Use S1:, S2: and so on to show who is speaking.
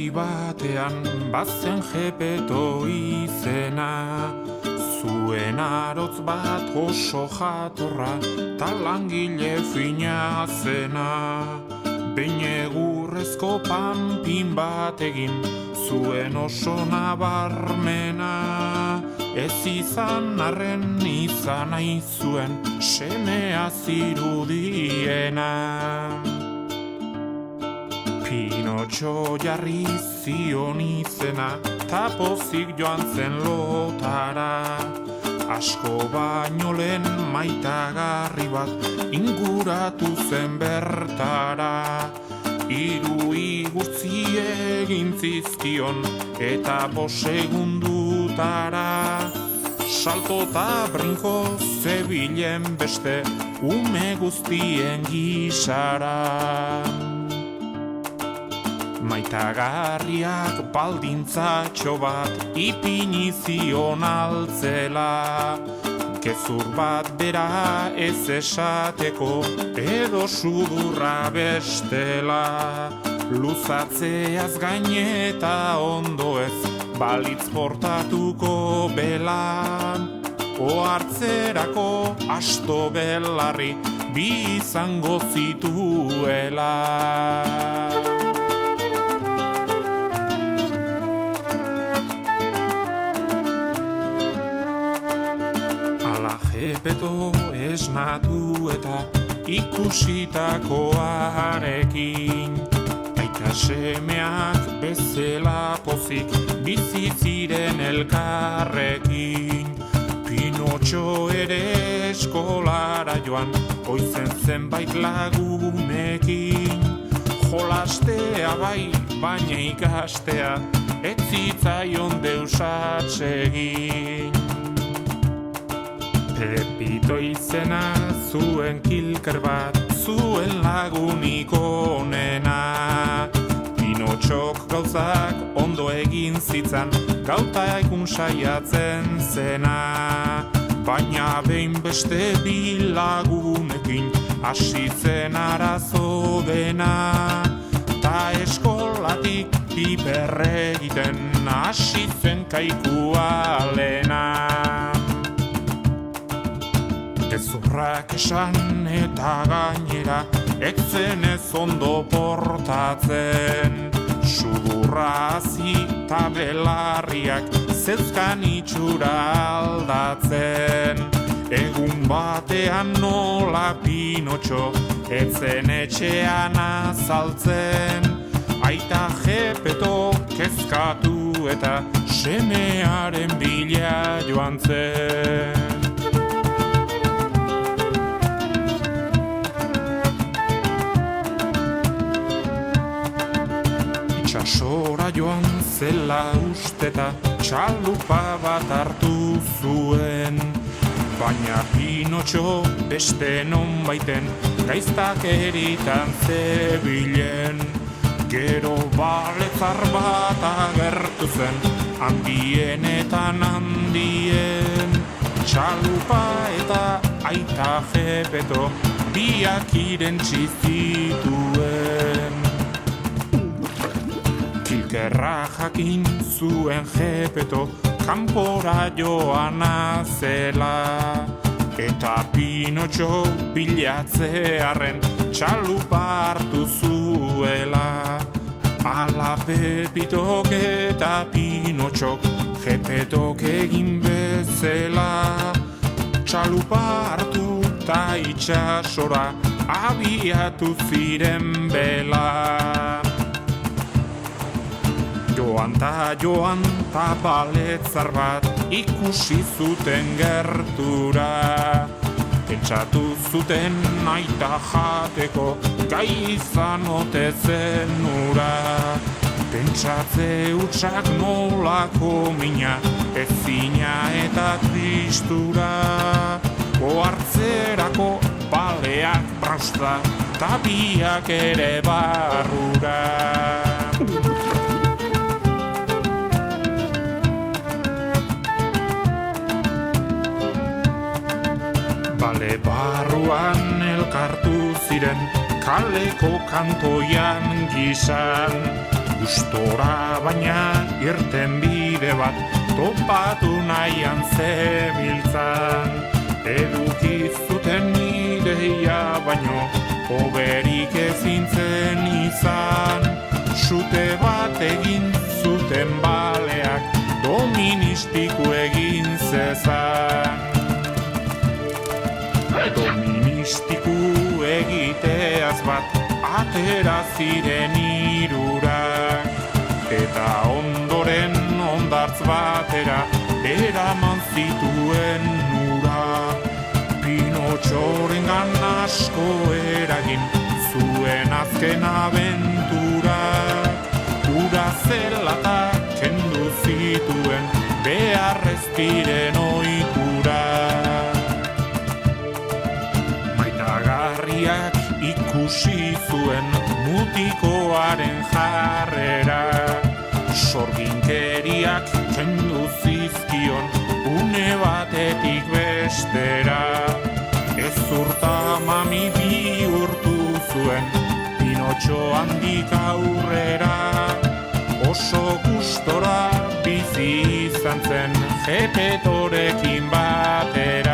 S1: herri batean bazen Gepeto izena. Zuen arotz bat oso jatorra ta langile fina zena. Behin egurrezko panpin bat egin zuen oso nabarmena. Ez izan arren izan nahi zuen semea zirudiena. Pinotxo jarri zion izena ta pozik joan zen lotara. Asko baino lehen maitagarri bat inguratu zen bertara. Hiru igurtzi egin zizkion eta 5 segundutara. Salto eta brinko zebilen beste ume guztien gisara. Maitagarriak baldintzatxo bat ipini zion altzela. Gezur bat bera ez esateko edo sudurra bestela. Luzatzeaz gain eta ondo ez balitz portatuko bela. Ohartzerako asto belarri bi izango zituela. Gepeto esnatu eta ikusitakoarekin. Aita semeak bezala pozik bizi ziren elkarrekin. Pinotxo ere eskolara joan oizen zenbait lagunekin. Jolastea bai, baina ikastea ez zitzaion deus atsegin. Pepito izena zuen kilker bat, zuen lagunik onena. Pinotxok gauzak ondo egin zitzan, gauta egun saiatzen zena. Baina behin beste bi lagunekin, hasi zen arazo dena. Ta eskolatik piperre egiten, hasi zen kaikua lena. Gezurrak esan eta gainera etzen ez ondo portatzen. Sudurra hazi eta belarriak zeuzkan itxura aldatzen. Egun batean nola Pinotxo etzen etxean azaltzen. Aita Gepeto kezkatu eta semearen bila joan zen. Itxasora joan zela usteta txalupa bat hartu zuen. Baina Pinotxo beste nonbaiten gaiztak eritan zebilen. Gero baletzar bat agertu zen handienetan handien. Txalupa eta aita Gepeto biak irentsi zituen. Kilkerra jakin zuen Gepeto kanpora joana zela. Eta Pinotxo bilatzearren txalupa hartu zuela. Ala Pepitok eta Pinotxok Gepetok egin bezala. Txalupa hartu ta itxasora abiatu ziren bela. Joan ta baletzar bat ikusi zuten gertura. Pentsatu zuten aita jateko gai izan ote zen ura. Pentsatze hutsak nolako mina ezina eta tristura. Ohartzerako baleak brausta ta biak ere barrura. Bale barruan elkartu ziren kaleko kantoian gizan. Gustora baina irten bide bat topatu nahian zebiltzan. Eduki zuten ideia baino hoberik ezin zen izan. Sute bat egin zuten baleak doministiku egin zezan. Doministiku egiteaz bat atera ziren hirurak, eta ondoren hondartz batera eraman zituen ura. Pinotxorengan asko eragin zuen azken abenturak, ura zelata kendu zituen beharrez diren ohiturak. Maitagarriak ikusi zuen mutikoaren jarrera, sorginkeriak kendu zizkion une batetik bestera. Ezurta mami bihurtu zuen Pinotxo handik aurrera, oso gustora bizi izan zen Gepetorekin batera.